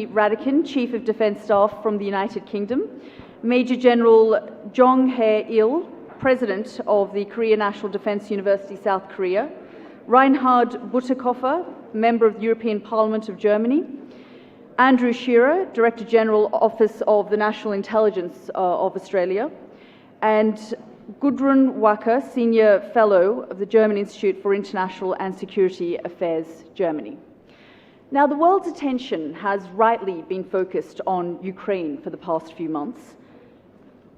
Radakin, Chief of Defence Staff from the United Kingdom, Major General Jong Hae-il, President of the Korea National Defence University, South Korea, Reinhard Butikofer, Member of the European Parliament of Germany, Andrew Shearer, Director General, Office of the National Intelligence of Australia, and Gudrun Wacker, Senior Fellow of the German Institute for International and Security Affairs, Germany. Now, the world's attention has rightly been focused on Ukraine for the past few months,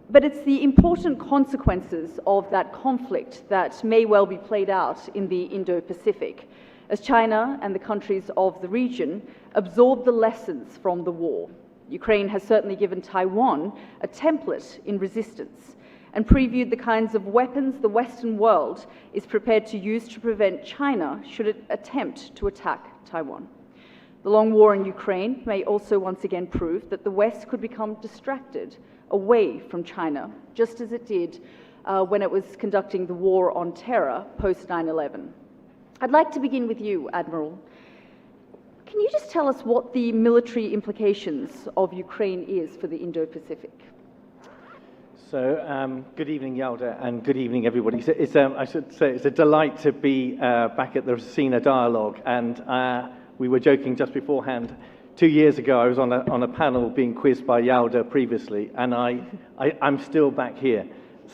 but it's the important consequences of that conflict that may well be played out in the Indo-Pacific, as China and the countries of the region absorb the lessons from the war. Ukraine has certainly given Taiwan a template in resistance and previewed the kinds of weapons the Western world is prepared to use to prevent China should it attempt to attack Taiwan. The long war in Ukraine may also once again prove that the West could become distracted away from China, just as it did when it was conducting the war on terror post 9/11. I'd like to begin with you, Admiral. Can you just tell us what the military implications of Ukraine is for the Indo-Pacific? So, good evening, Yalda, and good evening, everybody. I should say it's a delight to be back at the Raisina dialogue, and we were joking just beforehand. 2 years ago, I was on a panel being quizzed by Yalda previously, and I'm still back here.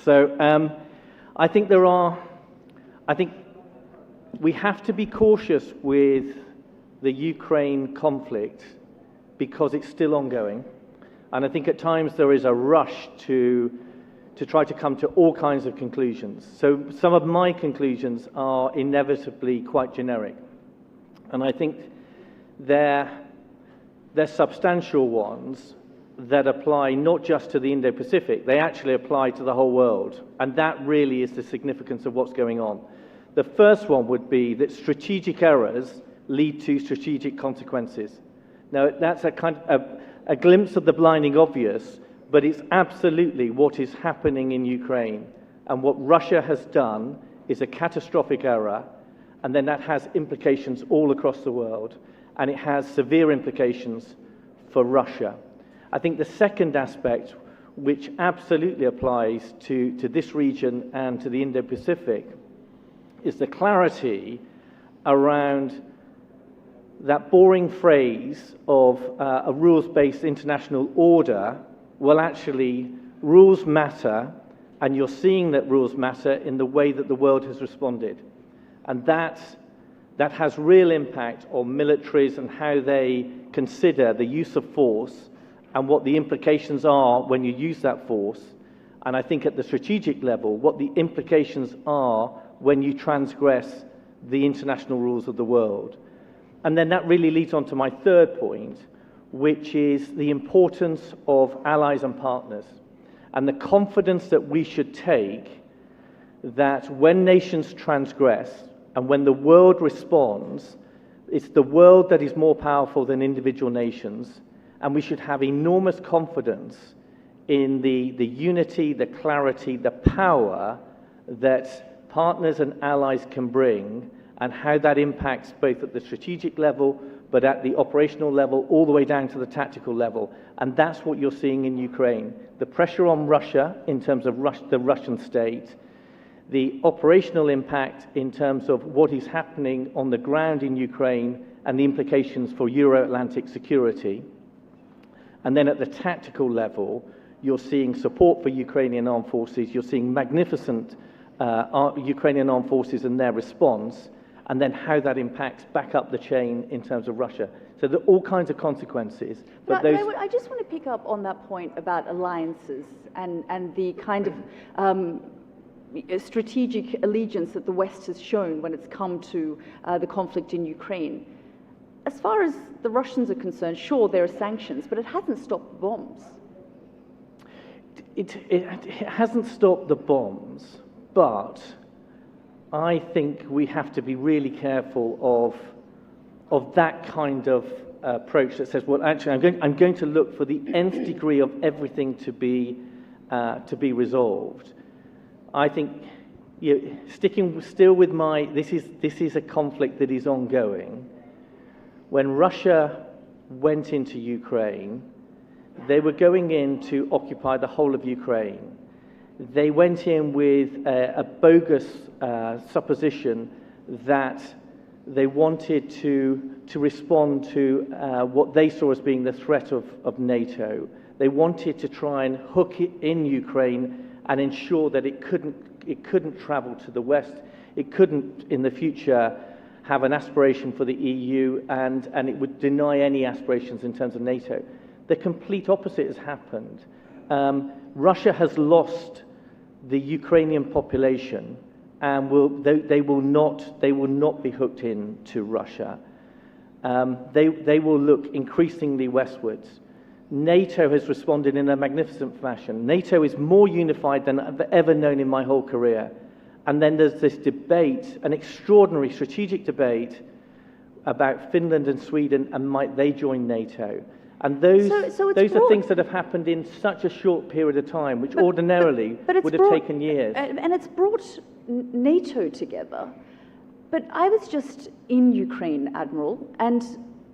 So, I think we have to be cautious with the Ukraine conflict because it's still ongoing, and I think at times there is a rush to try to come to all kinds of conclusions. So, some of my conclusions are inevitably quite generic, and I think they're substantial ones that apply not just to the Indo-Pacific, they actually apply to the whole world. And that really is the significance of what's going on. The first one would be that strategic errors lead to strategic consequences. Now, that's a glimpse of the blinding obvious, but it's absolutely what is happening in Ukraine. And what Russia has done is a catastrophic error, and then that has implications all across the world. And it has severe implications for Russia. I think the second aspect, which absolutely applies to this region and to the Indo-Pacific, is the clarity around that boring phrase of a rules-based international order. Well, actually, rules matter, and you're seeing that rules matter in the way that the world has responded. And that has real impact on militaries and how they consider the use of force and what the implications are when you use that force. And I think at the strategic level, what the implications are when you transgress the international rules of the world. And then that really leads on to my third point, which is the importance of allies and partners and the confidence that we should take that when nations transgress, and when the world responds, it's the world that is more powerful than individual nations, and we should have enormous confidence in the unity, the clarity, the power that partners and allies can bring, and how that impacts both at the strategic level, but at the operational level, all the way down to the tactical level. And that's what you're seeing in Ukraine. The pressure on Russia in terms of the Russian state, the operational impact in terms of what is happening on the ground in Ukraine and the implications for Euro-Atlantic security. And then at the tactical level, you're seeing support for Ukrainian armed forces, you're seeing magnificent Ukrainian armed forces and their response, and then how that impacts back up the chain in terms of Russia. So there are all kinds of consequences. But I just want to pick up on that point about alliances and the kind of strategic allegiance that the West has shown when it's come to the conflict in Ukraine. As far as the Russians are concerned, sure, there are sanctions, but it hasn't stopped the bombs. It hasn't stopped the bombs, but I think we have to be really careful of that kind of approach that says, well, actually, I'm going to look for the nth degree of everything to be resolved. I think, sticking still with this is a conflict that is ongoing. When Russia went into Ukraine, they were going in to occupy the whole of Ukraine. They went in with a bogus supposition that they wanted to respond to what they saw as being the threat of NATO. They wanted to try and hook it in Ukraine and ensure that it couldn't travel to the west. It couldn't, in the future, have an aspiration for the EU, and it would deny any aspirations in terms of NATO. The complete opposite has happened. Russia has lost the Ukrainian population, and they will not be hooked into Russia. They will look increasingly westwards. NATO has responded in a magnificent fashion. NATO is more unified than I've ever known in my whole career. And then there's this debate, an extraordinary strategic debate about Finland and Sweden, and might they join NATO? And those are things that have happened in such a short period of time, which ordinarily would have taken years. And it's brought NATO together. But I was just in Ukraine, Admiral, and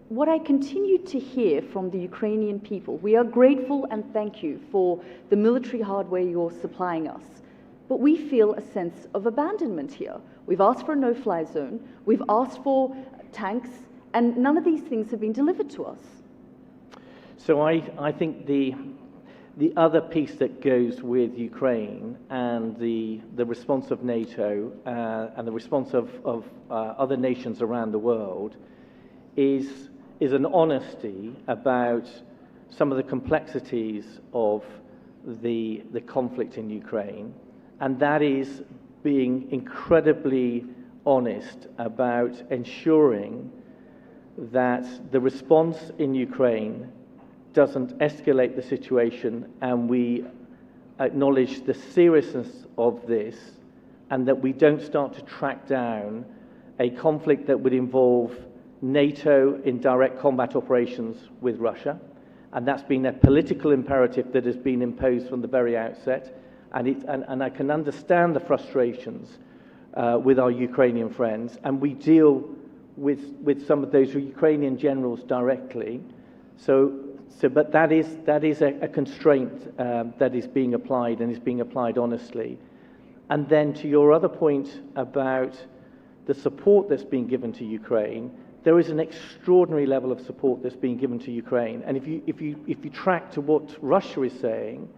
what I continue to hear from the Ukrainian people, we are grateful and thank you for the military hardware you're supplying us. But we feel a sense of abandonment here. We've asked for a no-fly zone, we've asked for tanks, and none of these things have been delivered to us. So I think the other piece that goes with Ukraine and the response of NATO and the response of other nations around the world is an honesty about some of the complexities of the conflict in Ukraine, and that is being incredibly honest about ensuring that the response in Ukraine doesn't escalate the situation, and we acknowledge the seriousness of this, and that we don't start to track down a conflict that would involve NATO in direct combat operations with Russia. And that's been a political imperative that has been imposed from the very outset. And I can understand the frustrations with our Ukrainian friends, and we deal with some of those Ukrainian generals directly. But that is a constraint that is being applied, and is being applied honestly. And then to your other point about the support that's being given to Ukraine, there is an extraordinary level of support that's being given to Ukraine. And if you track to what Russia is saying,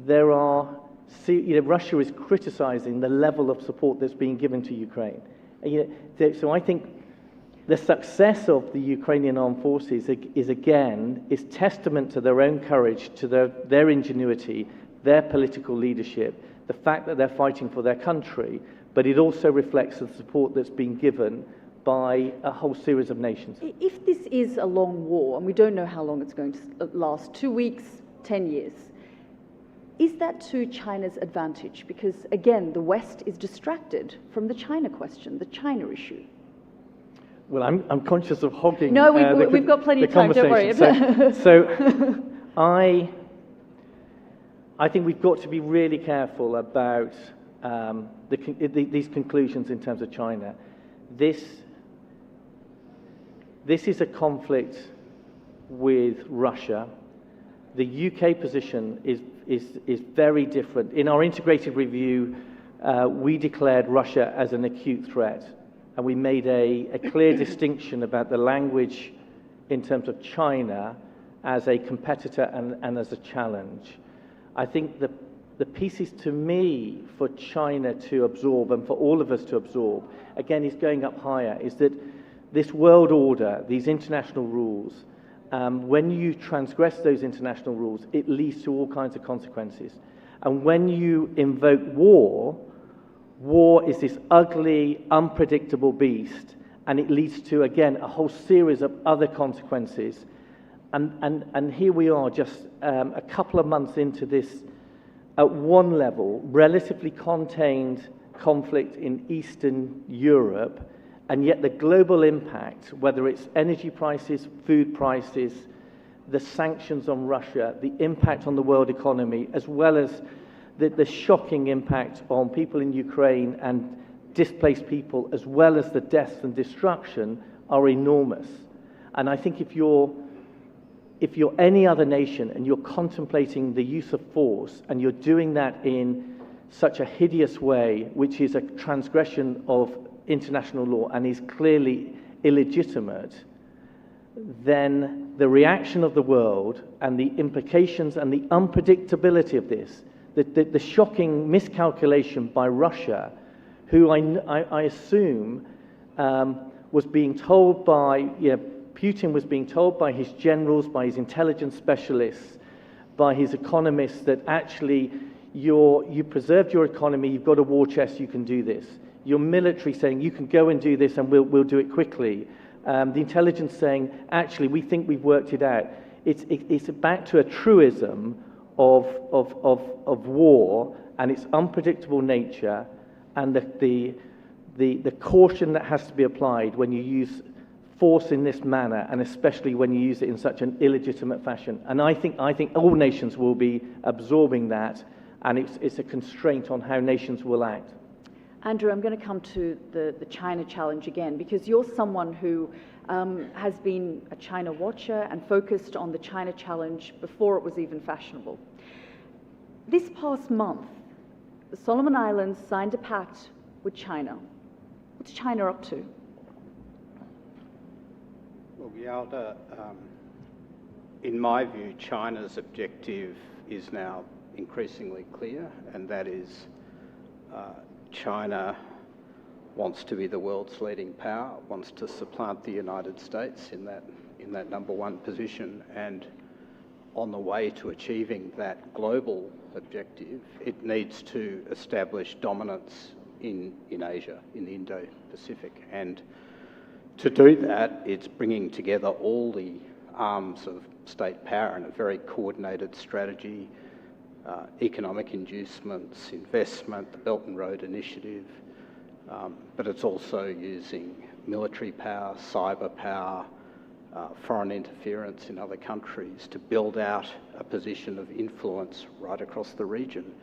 Russia is criticizing the level of support that's being given to Ukraine. So I think the success of the Ukrainian armed forces is testament to their own courage, to their ingenuity, their political leadership, the fact that they're fighting for their country, but it also reflects the support that's been given by a whole series of nations. If this is a long war, and we don't know how long it's going to last, 2 weeks, 10 years, is that to China's advantage? Because, again, the West is distracted from the China question, the China issue. Well, I'm conscious of hogging. No, we've got plenty of time, don't worry. So I think we've got to be really careful about these conclusions in terms of China. This is a conflict with Russia. The UK position is very different. In our integrated review, we declared Russia as an acute threat, and we made a clear distinction about the language in terms of China as a competitor and as a challenge. I think the pieces to me for China to absorb, and for all of us to absorb, again, is going up higher, is that this world order, these international rules, when you transgress those international rules, it leads to all kinds of consequences. And when you invoke war is this ugly, unpredictable beast, and it leads to, again, a whole series of other consequences. And here we are, just a couple of months into this, at one level, relatively contained conflict in Eastern Europe, and yet the global impact, whether it's energy prices, food prices, the sanctions on Russia, the impact on the world economy, as well as the shocking impact on people in Ukraine and displaced people, as well as the deaths and destruction, are enormous. And I think if you're any other nation and you're contemplating the use of force and you're doing that in such a hideous way, which is a transgression of international law and is clearly illegitimate, then the reaction of the world and the implications and the unpredictability of this, the shocking miscalculation by Russia, who I assume was being told by, Putin was being told by his generals, by his intelligence specialists, by his economists that actually you preserved your economy, you've got a war chest, you can do this. Your military saying you can go and do this and we'll do it quickly. The intelligence saying, actually, we think we've worked it out. It's back to a truism of war and its unpredictable nature and the caution that has to be applied when you use force in this manner, and especially when you use it in such an illegitimate fashion. And I think all nations will be absorbing that, and it's a constraint on how nations will act. Andrew, I'm going to come to the China challenge again, because you're someone who has been a China watcher and focused on the China challenge before it was even fashionable. This past month, the Solomon Islands signed a pact with China. What's China up to? Well, Yalda, in my view, China's objective is now increasingly clear, and that is China wants to be the world's leading power, wants to supplant the United States in that number one position, and on the way to achieving that global objective, it needs to establish dominance in Asia, in the Indo-Pacific. And to do that, it's bringing together all the arms of state power in a very coordinated strategy, economic inducements, investment, the Belt and Road Initiative, but it's also using military power, cyber power, foreign interference in other countries to build out a position of influence right across the region.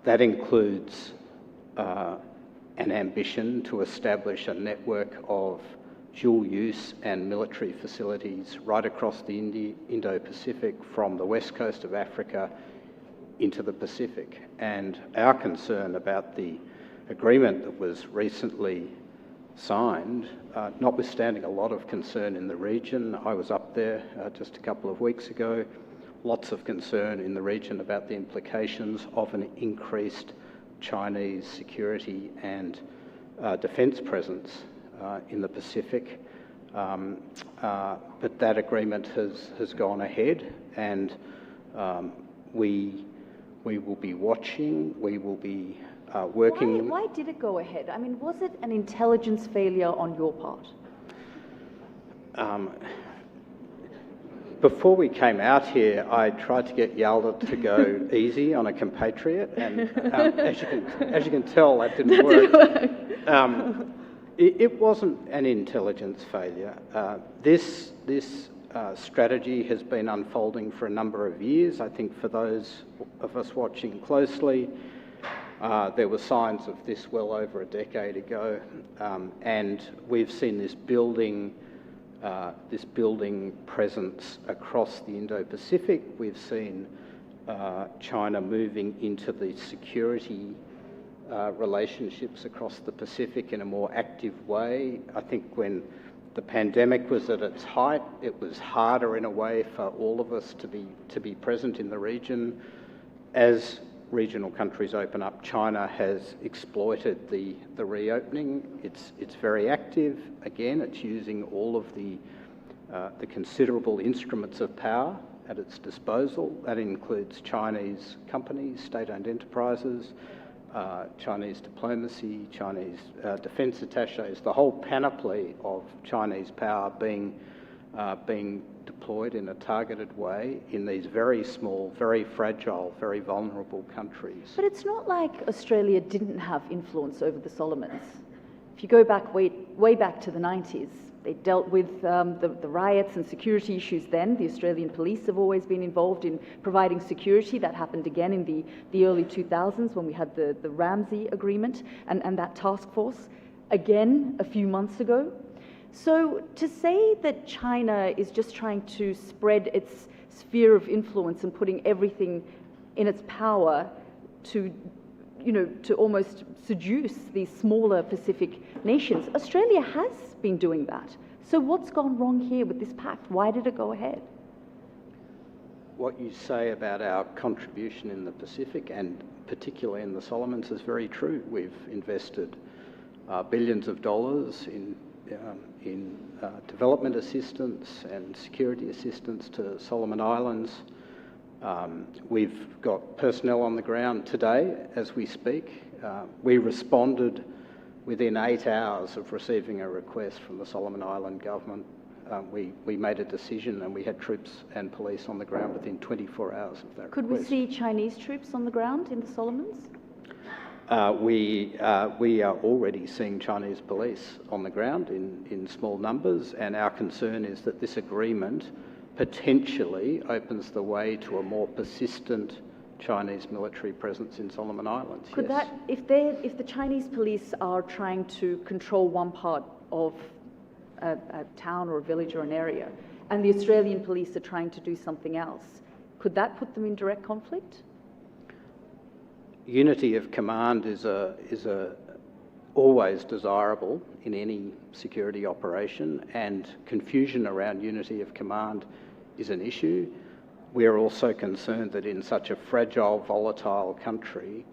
That includes an ambition to establish a network of dual-use and military facilities right across the Indo-Pacific, from the west coast of Africa into the Pacific. And our concern about the agreement that was recently signed, notwithstanding a lot of concern in the region, I was up there just a couple of weeks ago, lots of concern in the region about the implications of an increased Chinese security and defence presence in the Pacific. But that agreement has gone ahead, and we will be watching, we will be working... Why did it go ahead? I mean, was it an intelligence failure on your part? Before we came out here, I tried to get Yalda to go easy on a compatriot, and as you can tell, that didn't work. It wasn't an intelligence failure. This strategy has been unfolding for a number of years. I think for those of us watching closely, there were signs of this well over a decade ago, and we've seen this building presence across the Indo-Pacific. We've seen China moving into the security relationships across the Pacific in a more active way. I think when the pandemic was at its height, it was harder in a way for all of us to be present in the region. As regional countries open up, China has exploited the reopening. It's very active. Again, it's using all of the considerable instruments of power at its disposal. That includes Chinese companies, state-owned enterprises, Chinese diplomacy, Chinese defence attachés, the whole panoply of Chinese power being deployed in a targeted way in these very small, very fragile, very vulnerable countries. But it's not like Australia didn't have influence over the Solomons. If you go back way back to the 90s, they dealt with the riots and security issues then. The Australian police have always been involved in providing security. That happened again in the early 2000s when we had the Ramsey Agreement and that task force. Again, a few months ago. So to say that China is just trying to spread its sphere of influence and putting everything in its power to, to almost seduce these smaller Pacific nations, Australia has been doing that. So what's gone wrong here with this pact? Why did it go ahead? What you say about our contribution in the Pacific, and particularly in the Solomons, is very true. We've invested billions of dollars in development assistance and security assistance to Solomon Islands. We've got personnel on the ground today as we speak. We responded within 8 hours of receiving a request from the Solomon Island government. We made a decision and we had troops and police on the ground within 24 hours of that Could request. we see Chinese troops on the ground in the Solomons? We are already seeing Chinese police on the ground in small numbers, and our concern is that this agreement potentially opens the way to a more persistent Chinese military presence in Solomon Islands. Could yes. that, if the Chinese police are trying to control one part of a town or a village or an area, and the Australian police are trying to do something else, could that put them in direct conflict? Unity of command is always desirable in any security operation, and confusion around unity of command is an issue. We are also concerned that in such a fragile, volatile country,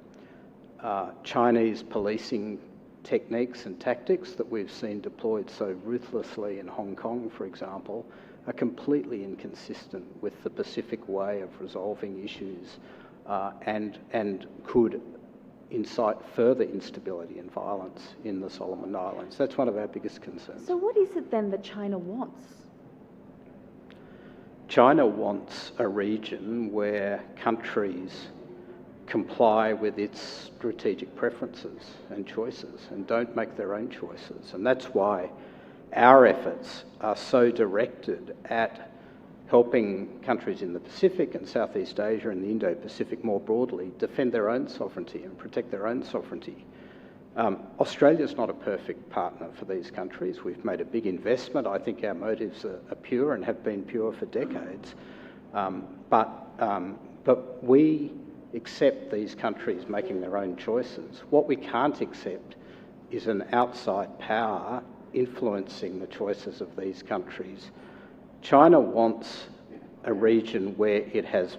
Chinese policing techniques and tactics that we've seen deployed so ruthlessly in Hong Kong, for example, are completely inconsistent with the Pacific way of resolving issues, and could incite further instability and violence in the Solomon Islands. That's one of our biggest concerns. So what is it then that China wants? China wants a region where countries comply with its strategic preferences and choices and don't make their own choices. And that's why our efforts are so directed at helping countries in the Pacific and Southeast Asia and the Indo-Pacific more broadly defend their own sovereignty and protect their own sovereignty. Australia's not a perfect partner for these countries. We've made a big investment. I think our motives are pure and have been pure for decades. But we accept these countries making their own choices. What we can't accept is an outside power influencing the choices of these countries. China wants a region where it has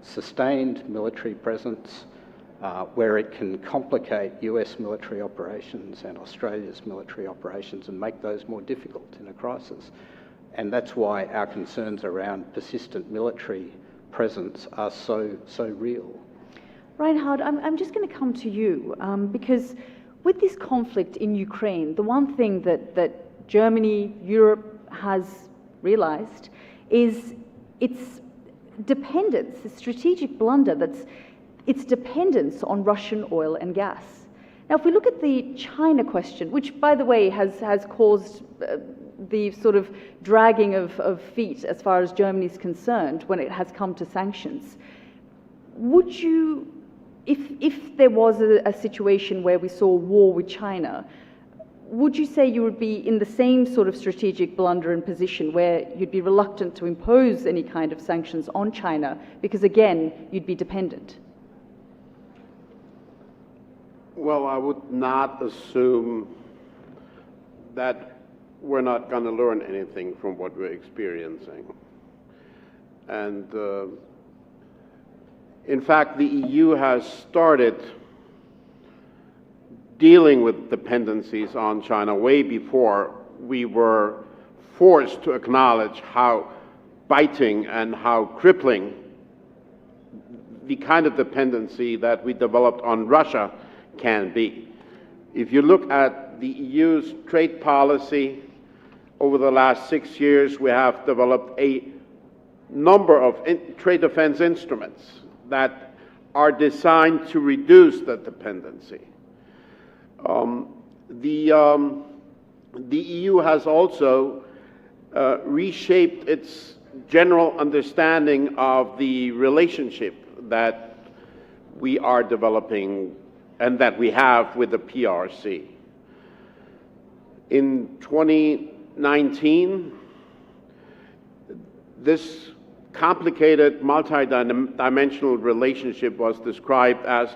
sustained military presence, where it can complicate US military operations and Australia's military operations and make those more difficult in a crisis. And that's why our concerns around persistent military presence are so real. Reinhard, I'm just going to come to you, because with this conflict in Ukraine, the one thing that Germany, Europe has realised is its dependence, the strategic blunder that's its dependence on Russian oil and gas. Now, if we look at the China question, which, by the way, has caused the sort of dragging of feet as far as Germany is concerned when it has come to sanctions, would you, if there was a situation where we saw war with China, would you say you would be in the same sort of strategic blunder and position where you'd be reluctant to impose any kind of sanctions on China because, again, you'd be dependent? Well, I would not assume that we're not going to learn anything from what we're experiencing. And in fact, the EU has started dealing with dependencies on China way before we were forced to acknowledge how biting and how crippling the kind of dependency that we developed on Russia can be. If you look at the EU's trade policy, over the last 6 years, we have developed a number of trade defense instruments that are designed to reduce the dependency. The EU has also reshaped its general understanding of the relationship that we are developing and that we have with the PRC. In 2019, this complicated, multi-dimensional relationship was described as,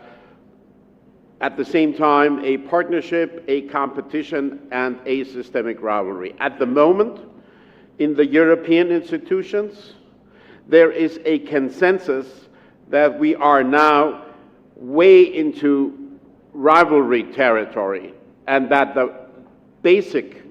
at the same time, a partnership, a competition, and a systemic rivalry. At the moment, in the European institutions, there is a consensus that we are now way into rivalry territory, and that the basic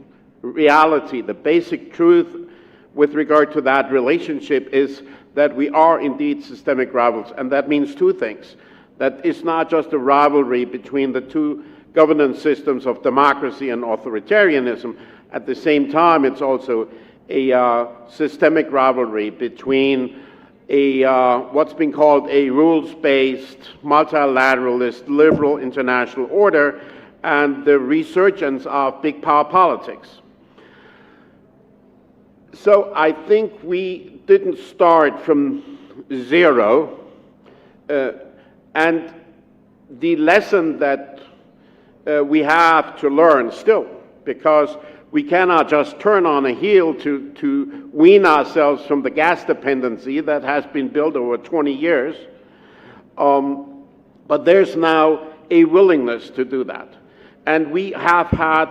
reality, the basic truth with regard to that relationship is that we are indeed systemic rivals. And that means two things. That it's not just a rivalry between the two governance systems of democracy and authoritarianism. At the same time, it's also a systemic rivalry between what's been called a rules-based, multilateralist, liberal international order and the resurgence of big power politics. So I think we didn't start from zero, and the lesson that we have to learn still, because we cannot just turn on a heel to wean ourselves from the gas dependency that has been built over 20 years, but there's now a willingness to do that. And we have had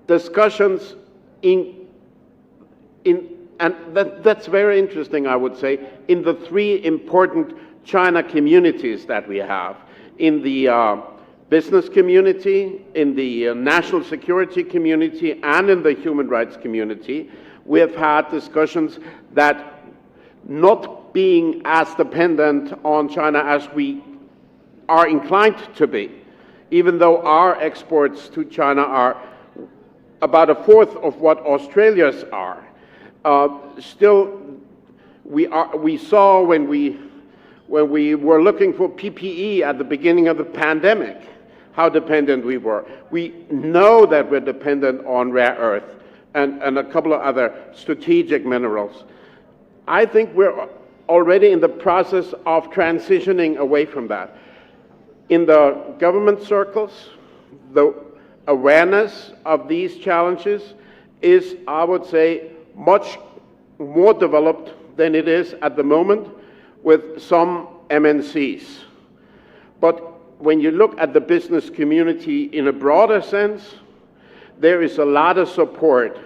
discussions and that's very interesting, I would say, in the three important China communities that we have. In the business community, in the national security community, and in the human rights community, we have had discussions that, not being as dependent on China as we are inclined to be, even though our exports to China are about a fourth of what Australia's are, still we saw when we were looking for PPE at the beginning of the pandemic how dependent we were. We know that we're dependent on rare earth and a couple of other strategic minerals. I think we're already in the process of transitioning away from that. In the government circles, the awareness of these challenges is, I would say, much more developed than it is at the moment with some MNCs. But when you look at the business community in a broader sense, there is a lot of support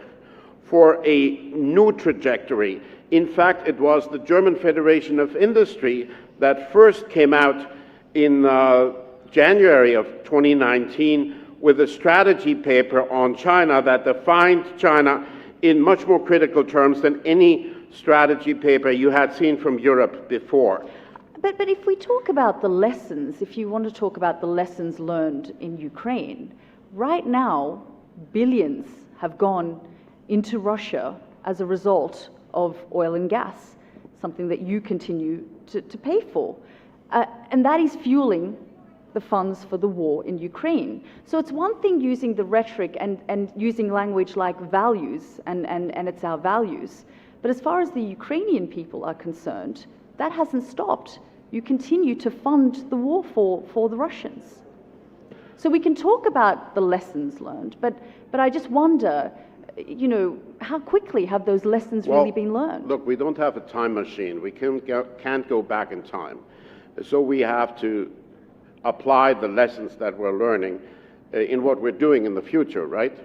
for a new trajectory. In fact, it was the German Federation of Industry that first came out in January of 2019 with a strategy paper on China that defined China in much more critical terms than any strategy paper you had seen from Europe before. But if we talk about the lessons, if you want to talk about the lessons learned in Ukraine, right now, billions have gone into Russia as a result of oil and gas, something that you continue to pay for. And that is fueling the funds for the war in Ukraine. So it's one thing using the rhetoric and using language like values, and it's our values. But as far as the Ukrainian people are concerned, that hasn't stopped. You continue to fund the war for the Russians. So we can talk about the lessons learned, but I just wonder, you know, how quickly have those lessons really been learned? Look, we don't have a time machine. We can't go back in time. So we have to apply the lessons that we're learning in what we're doing in the future, right?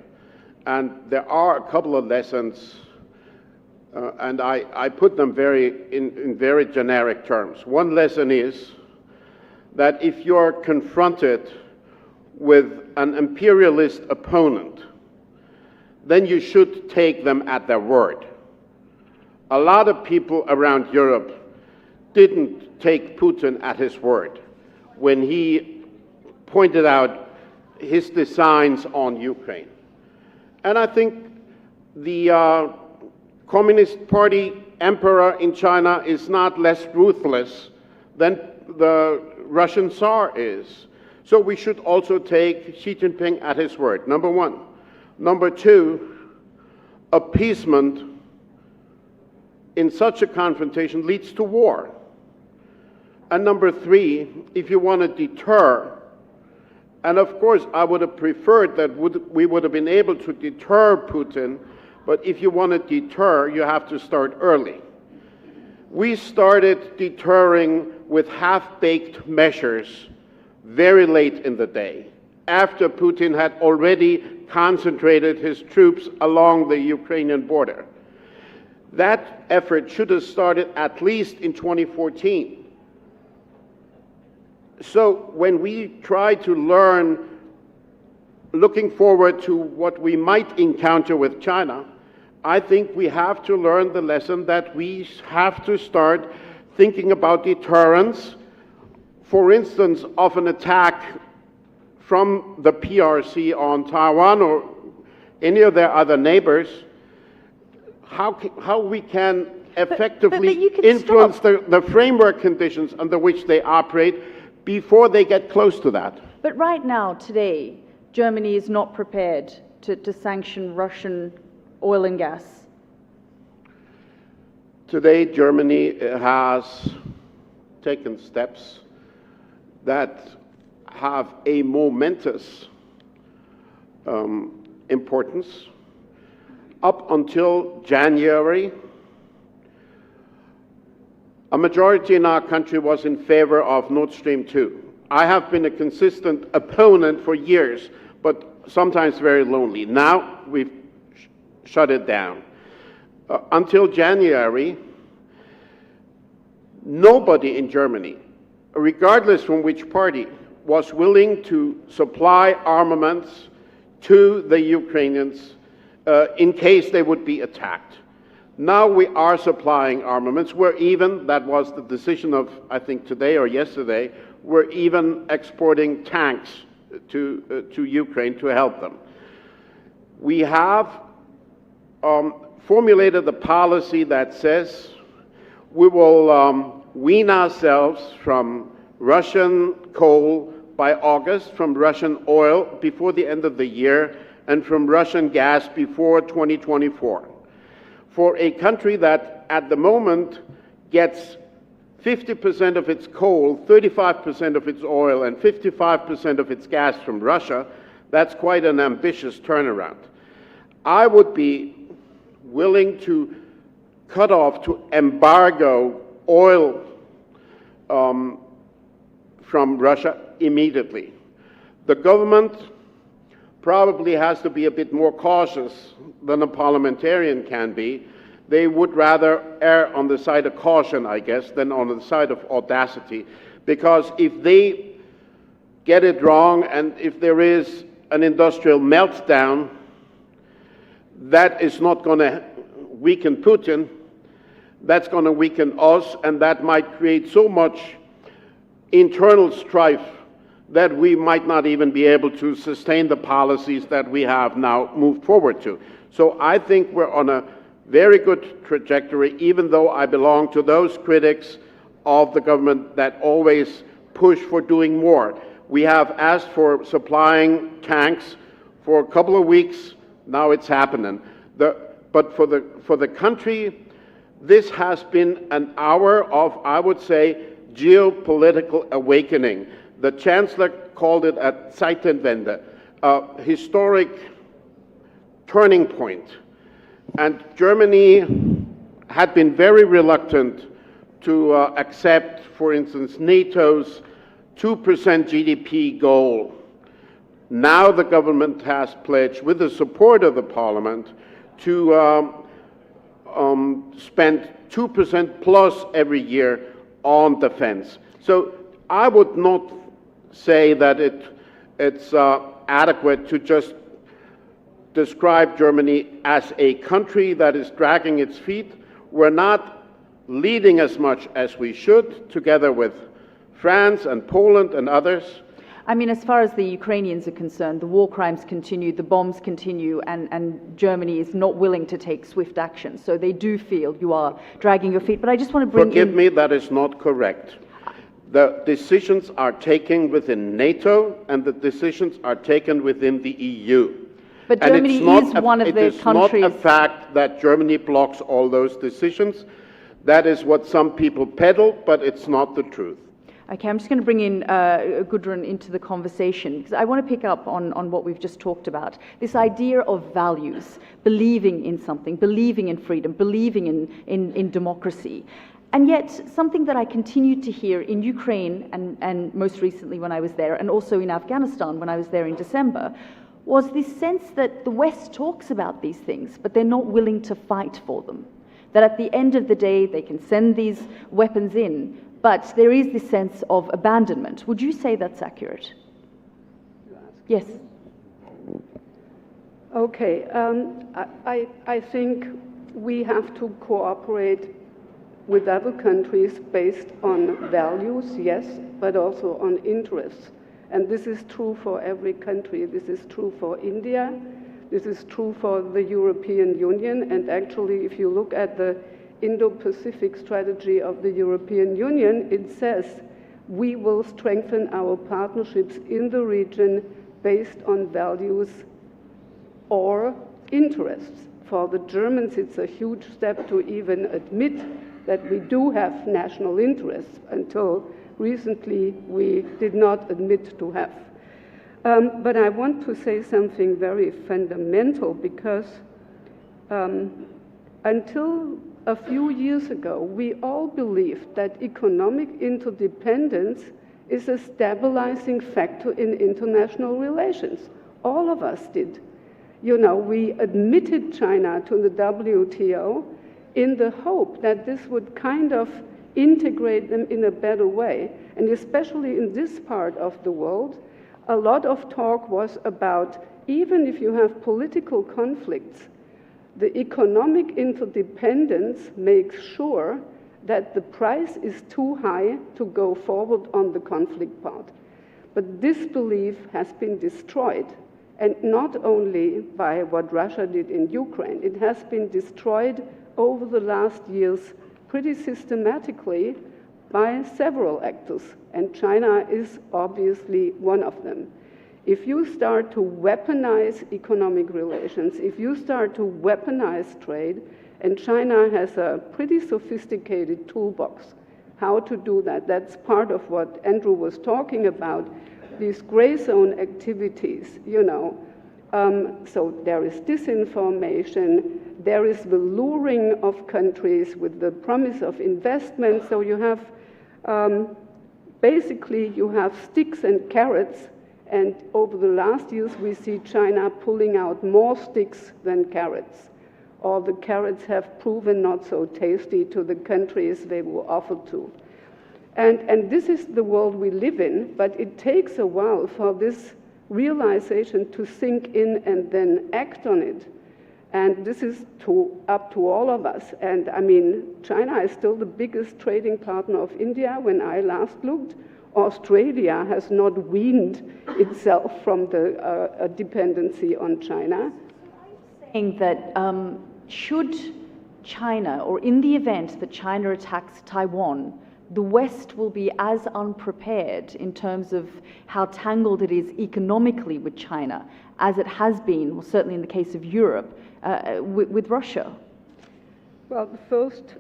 And there are a couple of lessons, and I put them in very generic terms. One lesson is that if you're confronted with an imperialist opponent, then you should take them at their word. A lot of people around Europe didn't take Putin at his word when he pointed out his designs on Ukraine. And I think the Communist Party emperor in China is not less ruthless than the Russian Tsar is. So we should also take Xi Jinping at his word, number one. Number two, appeasement in such a confrontation leads to war. And number three, if you want to deter And of course, I would have preferred that we would have been able to deter Putin, but if you want to deter, you have to start early. We started deterring with half-baked measures very late in the day, after Putin had already concentrated his troops along the Ukrainian border. That effort should have started at least in 2014. So when we try to learn, looking forward to what we might encounter with China, I think we have to learn the lesson that we have to start thinking about deterrence, for instance, of an attack from the PRC on Taiwan or any of their other neighbors, how we can effectively influence the framework conditions under which they operate before they get close to that. But right now, today, Germany is not prepared to sanction Russian oil and gas. Today, Germany has taken steps that have a momentous importance. Up until January, a majority in our country was in favor of Nord Stream 2. I have been a consistent opponent for years, but sometimes very lonely. Now we've shut it down. Until January, nobody in Germany, regardless from which party, was willing to supply armaments to the Ukrainians in case they would be attacked. Now we are supplying armaments. We're even, that was the decision of, I think, today or yesterday, we're even exporting tanks to Ukraine to help them. We have formulated a policy that says we will wean ourselves from Russian coal by August, from Russian oil before the end of the year, and from Russian gas before 2024. For a country that at the moment gets 50% of its coal, 35% of its oil, and 55% of its gas from Russia, that's quite an ambitious turnaround. I would be willing to cut off, to embargo oil from Russia immediately. The government probably has to be a bit more cautious than a parliamentarian can be. They would rather err on the side of caution, I guess, than on the side of audacity, because if they get it wrong and if there is an industrial meltdown, that is not going to weaken Putin, that's going to weaken us, and that might create so much internal strife that we might not even be able to sustain the policies that we have now moved forward to. So I think we're on a very good trajectory, even though I belong to those critics of the government that always push for doing more. We have asked for supplying tanks for a couple of weeks. Now it's happening. But for the country, this has been an hour of, I would say, geopolitical awakening. The Chancellor called it a Zeitenwende, a historic turning point. And Germany had been very reluctant to accept, for instance, NATO's 2% GDP goal. Now the government has pledged, with the support of the Parliament, to spend 2% plus every year on defense. So I would not say that it's adequate to just describe Germany as a country that is dragging its feet. We're not leading as much as we should, together with France and Poland and others. I mean, as far as the Ukrainians are concerned, the war crimes continue, the bombs continue, and Germany is not willing to take swift action. So they do feel you are dragging your feet. But I just want to bring Forgive me, that is not correct. The decisions are taken within NATO, and the decisions are taken within the EU. But Germany is one of the countries. It is not a fact that Germany blocks all those decisions. That is what some people peddle, but it's not the truth. Okay, I'm just going to bring in Gudrun into the conversation, because I want to pick up on what we've just talked about. This idea of values, believing in something, believing in freedom, believing in democracy. And yet, something that I continued to hear in Ukraine, and most recently when I was there, and also in Afghanistan when I was there in December, was this sense that the West talks about these things, but they're not willing to fight for them. That at the end of the day, they can send these weapons in, but there is this sense of abandonment. Would you say that's accurate? Yes. Okay, I think we have to cooperate with other countries based on values, yes, but also on interests. And this is true for every country. This is true for India. This is true for the European Union. And actually, if you look at the Indo-Pacific strategy of the European Union, it says we will strengthen our partnerships in the region based on values or interests. For the Germans, it's a huge step to even admit that we do have national interests. Until recently, we did not admit to have. But I want to say something very fundamental, because until a few years ago, we all believed that economic interdependence is a stabilizing factor in international relations. All of us did. You know, we admitted China to the WTO in the hope that this would kind of integrate them in a better way. And especially in this part of the world, a lot of talk was about, even if you have political conflicts, the economic interdependence makes sure that the price is too high to go forward on the conflict part. But this belief has been destroyed, and not only by what Russia did in Ukraine. It has been destroyed over the last years pretty systematically by several actors, and China is obviously one of them. If you start to weaponize economic relations, if you start to weaponize trade, and China has a pretty sophisticated toolbox how to do that. That's part of what Andrew was talking about, these gray zone activities, you know. So there is disinformation, there is the luring of countries with the promise of investment. So you have, basically you have sticks and carrots. And over the last years, we see China pulling out more sticks than carrots. Or the carrots have proven not so tasty to the countries they were offered to. And this is the world we live in, but it takes a while for this realization to sink in and then act on it. And this is up to all of us. And I mean, China is still the biggest trading partner of India. When I last looked, Australia has not weaned itself from the dependency on China. Saying that should China, or in the event that China attacks Taiwan, the West will be as unprepared in terms of how tangled it is economically with China as it has been, well, certainly in the case of Europe, with Russia? Well, the first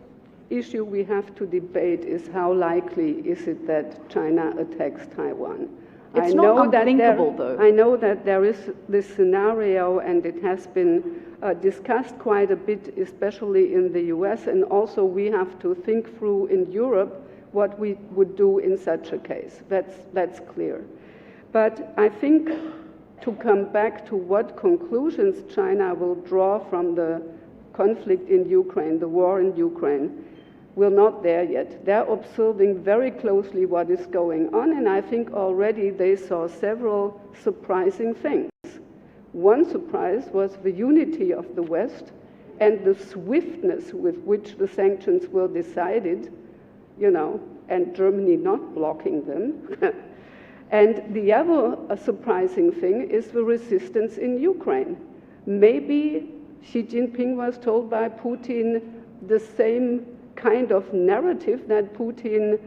issue we have to debate is how likely is it that China attacks Taiwan. It's not unthinkable, though. I know that there is this scenario, and it has been discussed quite a bit, especially in the US, and also we have to think through in Europe what we would do in such a case. That's clear. But I think to come back to what conclusions China will draw from the conflict in Ukraine, the war in Ukraine, we're not there yet. They're observing very closely what is going on, and I think already they saw several surprising things. One surprise was the unity of the West and the swiftness with which the sanctions were decided, you know, and Germany not blocking them. And the other surprising thing is the resistance in Ukraine. Maybe Xi Jinping was told by Putin the same kind of narrative that Putin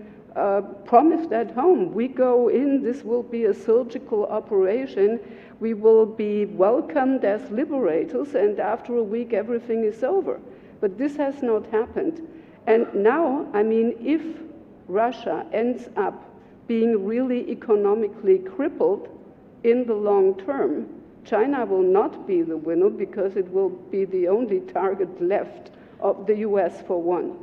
promised at home. We go in, this will be a surgical operation, we will be welcomed as liberators, and after a week everything is over. But this has not happened. And now, I mean, if Russia ends up being really economically crippled in the long term, China will not be the winner because it will be the only target left of the US for one.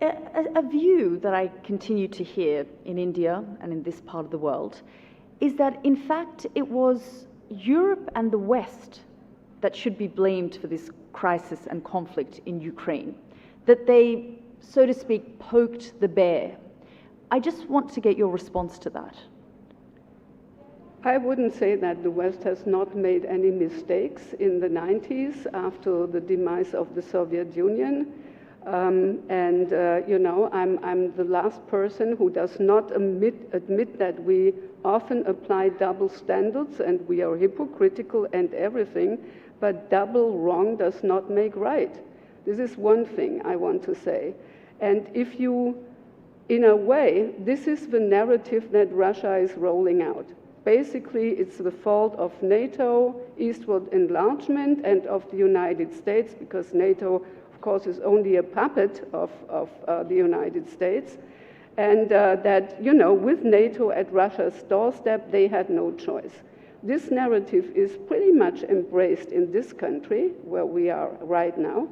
A view that I continue to hear in India and in this part of the world is that, in fact, it was Europe and the West that should be blamed for this crisis and conflict in Ukraine, that they, so to speak, poked the bear. I just want to get your response to that. I wouldn't say that the West has not made any mistakes in the 90s after the demise of the Soviet Union. You know, I'm the last person who does not admit that we often apply double standards and we are hypocritical and everything, but double wrong does not make right. This is one thing I want to say. And if you, in a way, this is the narrative that Russia is rolling out. Basically, it's the fault of NATO, eastward enlargement, and of the United States, because NATO, of course, is only a puppet of the United States. And that, you know, with NATO at Russia's doorstep, they had no choice. This narrative is pretty much embraced in this country, where we are right now.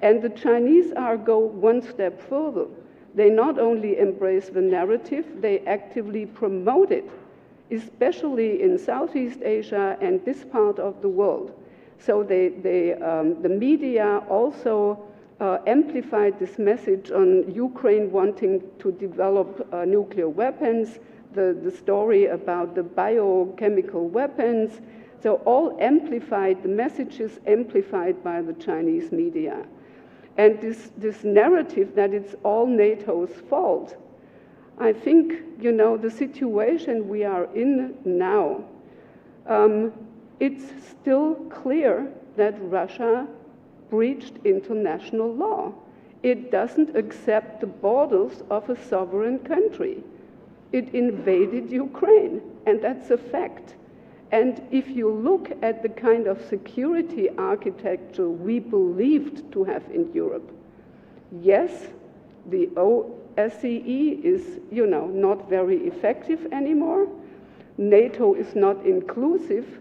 And the Chinese go one step further. They not only embrace the narrative, they actively promote it, especially in Southeast Asia and this part of the world. So the media also amplified this message on Ukraine wanting to develop nuclear weapons, the story about the biochemical weapons. So all amplified, the messages amplified by the Chinese media. And this narrative that it's all NATO's fault, I think, you know, the situation we are in now, it's still clear that Russia breached international law. It doesn't accept the borders of a sovereign country. It invaded Ukraine, and that's a fact. And if you look at the kind of security architecture we believed to have in Europe, yes, the OSCE is, you know, not very effective anymore. NATO is not inclusive,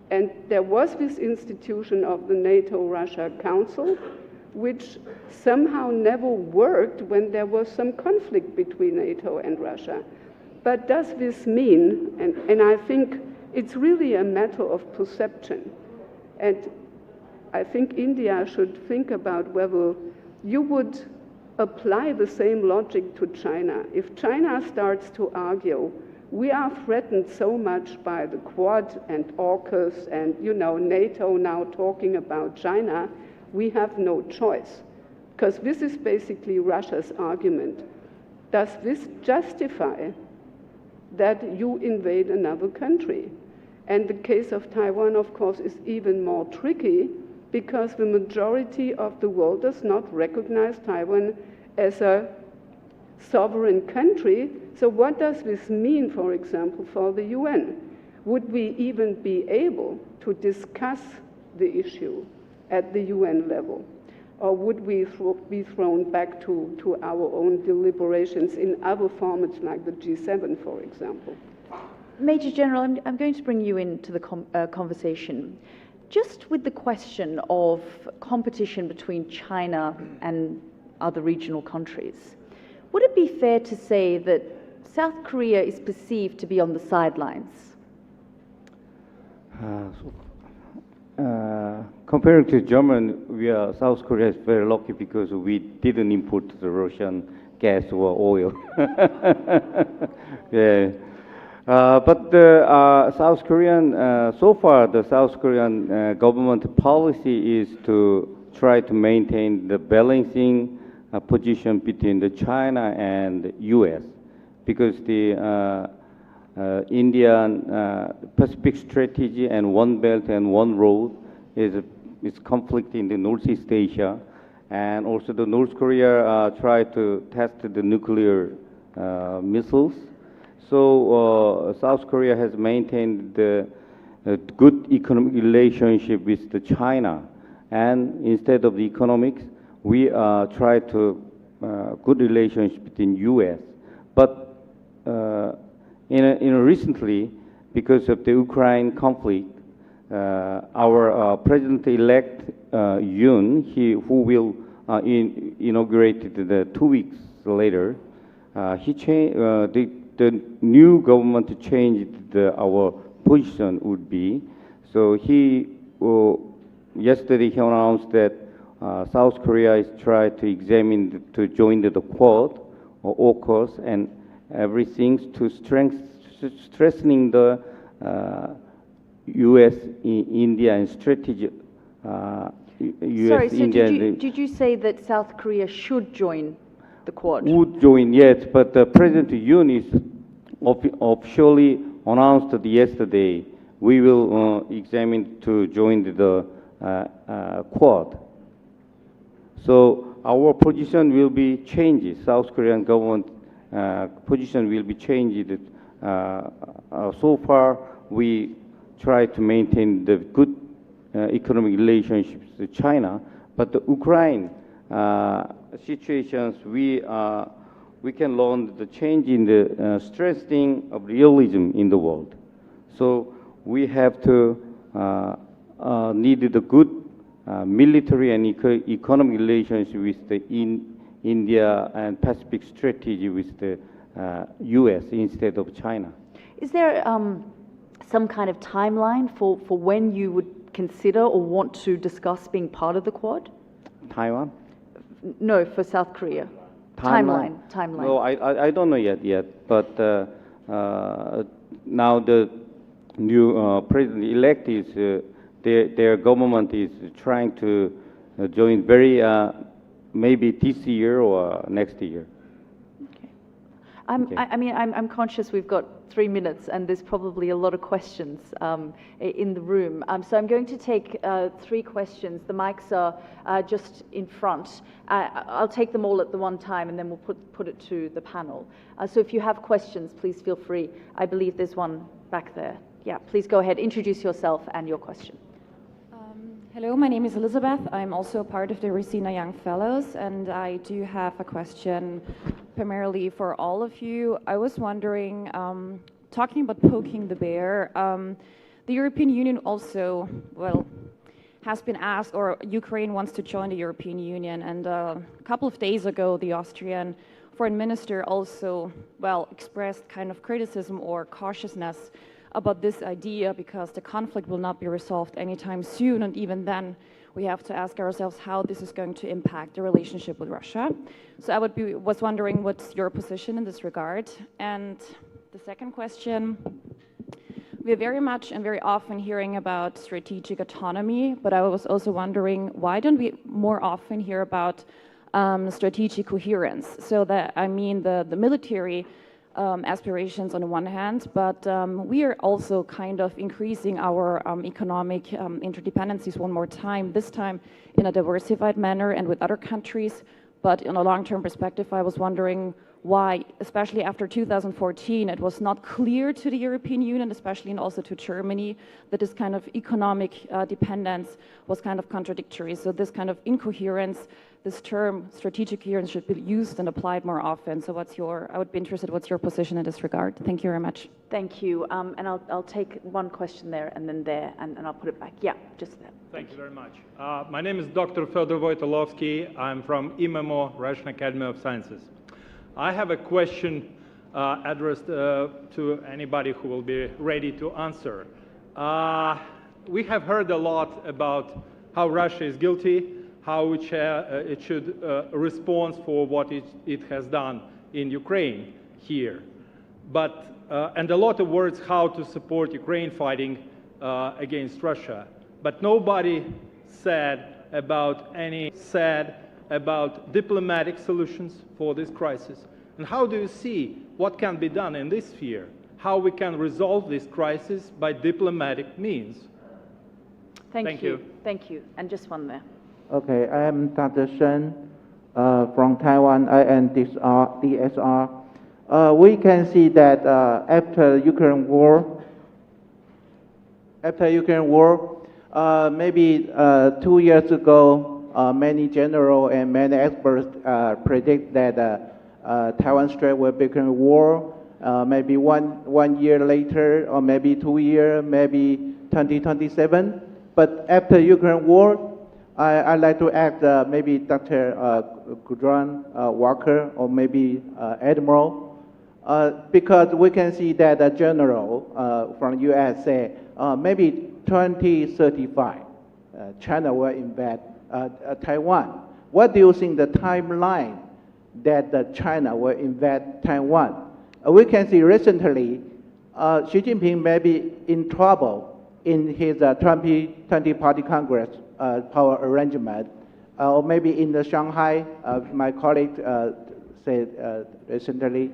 and there was this institution of the NATO-Russia Council, which somehow never worked when there was some conflict between NATO and Russia. But does this mean, and I think it's really a matter of perception, and I think India should think about whether you would apply the same logic to China. If China starts to argue, we are threatened so much by the Quad and AUKUS and, you know, NATO now talking about China, we have no choice. Because this is basically Russia's argument. Does this justify that you invade another country? And the case of Taiwan, of course, is even more tricky because the majority of the world does not recognize Taiwan as a sovereign country. So what does this mean, for example, for the UN? Would we even be able to discuss the issue at the UN level? Or would we be thrown back to our own deliberations in other formats like the G7, for example? Major General, I'm going to bring you into the conversation. Just with the question of competition between China and other regional countries, would it be fair to say that South Korea is perceived to be on the sidelines? Comparing to Germany, South Korea is very lucky because we didn't import the Russian gas or oil. Yeah. But the South Korean, so far, the South Korean government policy is to try to maintain the balancing position between the China and U.S. because the Indian Pacific strategy and one belt and one road is conflict in the Northeast Asia, and also the North Korea try to test the nuclear missiles. So South Korea has maintained the good economic relationship with the China, and instead of the economics, we try to good relationship between U.S. But recently, because of the Ukraine conflict, our president-elect Yoon, who will inaugurate the 2 weeks later, the new government changed our position would be. So yesterday he announced that South Korea is trying to examine to join the Quad or AUKUS and everything to strengthening the U.S. India and strategy. Sorry, so did you say that South Korea should join the Quad? Would join, yes, but President Yoon is officially announced yesterday we will examine to join the Quad. So our position will be changed. South Korean government position will be changed. So far, we try to maintain the good economic relationships with China, but the Ukraine situations, we can learn the change in the strengthening of realism in the world. So we have to need the good military and economic relations with the India and Pacific strategy with the U.S. instead of China. Is there some kind of timeline for when you would consider or want to discuss being part of the Quad? Taiwan? No, for South Korea. Timeline. No, I don't know yet. But now the new president-elect is their government is trying to join very maybe this year or next year. Okay. I'm conscious we've got 3 minutes and there's probably a lot of questions in the room. So I'm going to take 3 questions. The mics are just in front. I'll take them all at the one time and then we'll put it to the panel. So if you have questions, please feel free. I believe there's one back there. Yeah, please go ahead. Introduce yourself and your question. Hello, my name is Elizabeth. I'm also part of the Raisina Young Fellows, and I do have a question primarily for all of you. I was wondering, talking about poking the bear, the European Union also, has been asked, or Ukraine wants to join the European Union, and a couple of days ago, the Austrian foreign minister also, expressed kind of criticism or cautiousness about this idea because the conflict will not be resolved anytime soon, and even then we have to ask ourselves how this is going to impact the relationship with Russia. So I was wondering what's your position in this regard. And the second question, we're very much and very often hearing about strategic autonomy, but I was also wondering why don't we more often hear about strategic coherence? So that, I mean, the military aspirations on the one hand, but we are also kind of increasing our economic interdependencies one more time, this time in a diversified manner and with other countries. But in a long-term perspective, I was wondering why, especially after 2014, it was not clear to the European Union, especially and also to Germany, that this kind of economic dependence was kind of contradictory. So this kind of incoherence, this term strategic coherence should be used and applied more often. So I would be interested, what's your position in this regard? Thank you very much. Thank you. And I'll take one question there and then there, and I'll put it back. Yeah, just there. Thank you very much. My name is Dr. Fedor Wojtolowski. I'm from IMMO, Russian Academy of Sciences. I have a question addressed to anybody who will be ready to answer. We have heard a lot about how Russia is guilty, how it should respond for what it has done in Ukraine here. And a lot of words how to support Ukraine fighting against Russia. But nobody said about diplomatic solutions for this crisis. And how do you see what can be done in this sphere? How we can resolve this crisis by diplomatic means? Thank you. Thank you. And just one there. Okay, I am Dr. Shen from Taiwan, DSR. We can see that after Ukraine war, maybe 2 years ago, many generals and many experts predict that Taiwan Strait will become war, maybe one year later, or maybe 2 years, maybe 2027. But after Ukraine war, I'd like to ask maybe Dr. Gudrun Walker or maybe Admiral, because we can see that a general from U.S. say maybe 2035, China will invade Taiwan. What do you think the timeline that China will invade Taiwan? We can see recently Xi Jinping may be in trouble in his 2020 Party Congress power arrangement, or maybe in the Shanghai, my colleague said recently,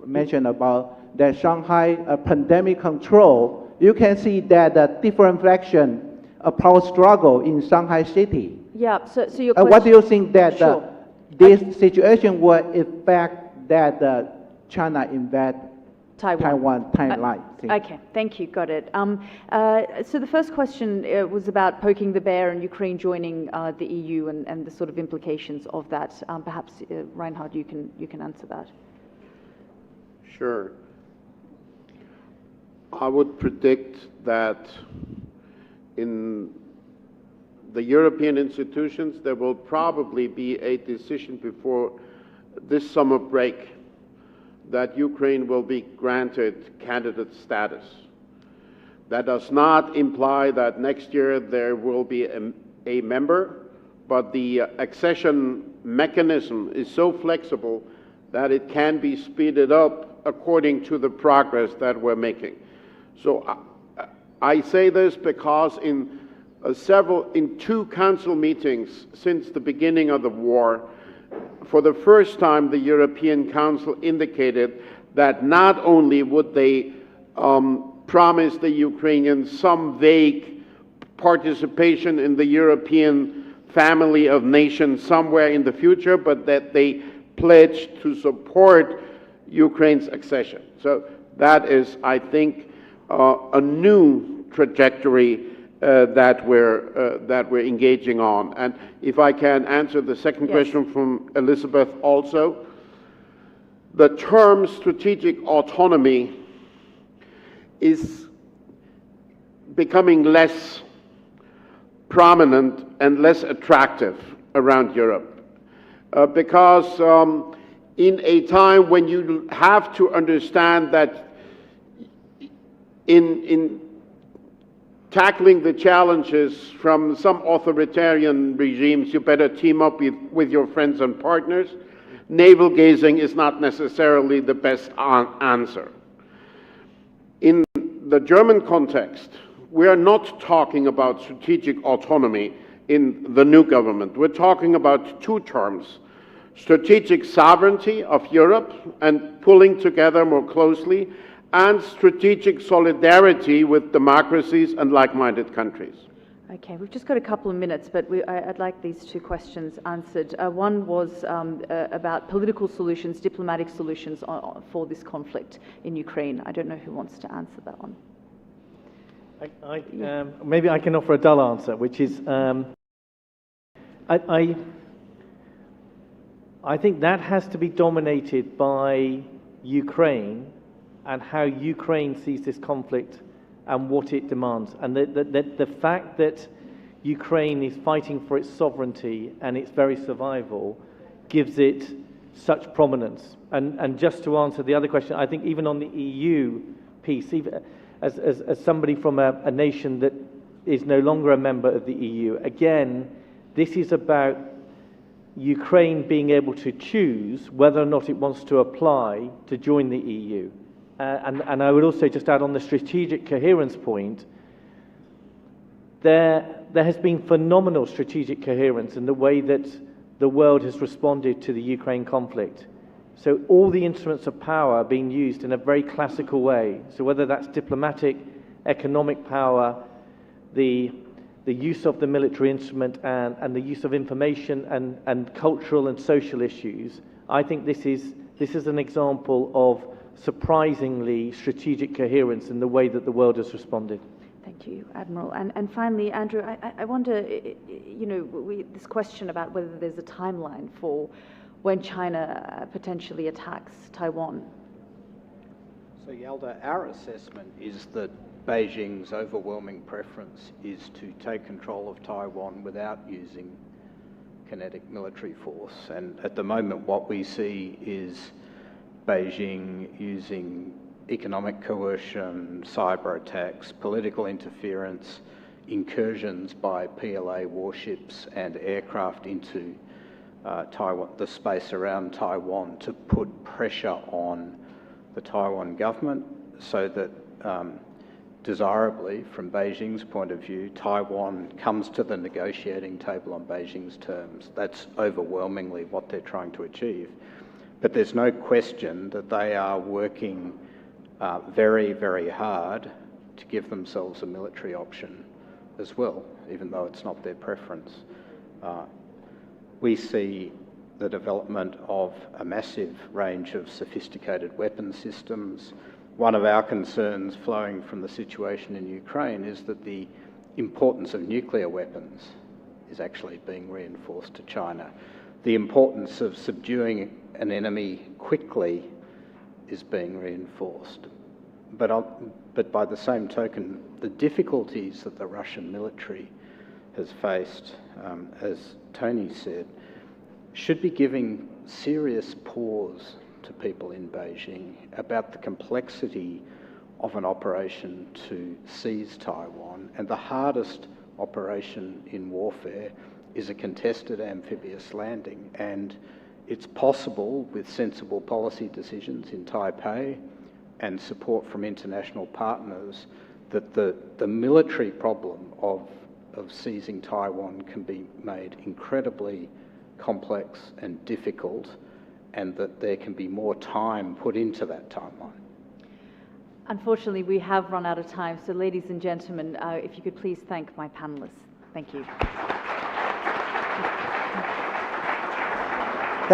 mentioned about the Shanghai pandemic control. You can see that the different faction power struggle in Shanghai city. Yeah, so your question... What do you think that Sure. this situation will affect that China invade Taiwan timeline? Okay, thank you, got it. So the first question was about poking the bear and Ukraine joining the EU and the sort of implications of that. Perhaps, Reinhard, you can answer that. Sure. I would predict that in the European institutions, there will probably be a decision before this summer break that Ukraine will be granted candidate status. That does not imply that next year there will be a member, but the accession mechanism is so flexible that it can be speeded up according to the progress that we're making. So I say this because in two council meetings since the beginning of the war, for the first time, the European Council indicated that not only would they promise the Ukrainians some vague participation in the European family of nations somewhere in the future, but that they pledged to support Ukraine's accession. So that is, I think, a new trajectory that we're engaging on. And if I can answer the second question from Elizabeth also, the term strategic autonomy is becoming less prominent and less attractive around Europe because in a time when you have to understand that in tackling the challenges from some authoritarian regimes, you better team up with your friends and partners. Navel gazing is not necessarily the best answer. In the German context, we are not talking about strategic autonomy in the new government. We're talking about two terms: strategic sovereignty of Europe and pulling together more closely, and strategic solidarity with democracies and like-minded countries. Okay, we've just got a couple of minutes, but I'd like these two questions answered. One was about political solutions, diplomatic solutions for this conflict in Ukraine. I don't know who wants to answer that one. Maybe I can offer a dull answer, which is I think that has to be dominated by Ukraine and how Ukraine sees this conflict and what it demands. And the fact that Ukraine is fighting for its sovereignty and its very survival gives it such prominence. And just to answer the other question, I think even on the EU piece, even as somebody from a nation that is no longer a member of the EU, again, this is about Ukraine being able to choose whether or not it wants to apply to join the EU. And I would also just add on the strategic coherence point, there has been phenomenal strategic coherence in the way that the world has responded to the Ukraine conflict. So all the instruments of power are being used in a very classical way. So whether that's diplomatic, economic power, the use of the military instrument and the use of information and cultural and social issues, I think this is an example of surprisingly strategic coherence in the way that the world has responded. Thank you, Admiral. And finally, Andrew, I wonder, this question about whether there's a timeline for when China potentially attacks Taiwan. So, Yalda, our assessment is that Beijing's overwhelming preference is to take control of Taiwan without using kinetic military force. And at the moment, what we see is Beijing using economic coercion, cyber attacks, political interference, incursions by PLA warships and aircraft into Taiwan, the space around Taiwan, to put pressure on the Taiwan government so that desirably, from Beijing's point of view, Taiwan comes to the negotiating table on Beijing's terms. That's overwhelmingly what they're trying to achieve. But there's no question that they are working very, very hard to give themselves a military option as well, even though it's not their preference. We see the development of a massive range of sophisticated weapon systems. One of our concerns flowing from the situation in Ukraine is that the importance of nuclear weapons is actually being reinforced to China. The importance of subduing an enemy quickly is being reinforced. But by the same token, the difficulties that the Russian military has faced, as Tony said, should be giving serious pause to people in Beijing about the complexity of an operation to seize Taiwan. And the hardest operation in warfare is a contested amphibious landing. And it's possible, with sensible policy decisions in Taipei and support from international partners, that the military problem of seizing Taiwan can be made incredibly complex and difficult, and that there can be more time put into that timeline. Unfortunately, we have run out of time, so ladies and gentlemen, if you could please thank my panellists. Thank you.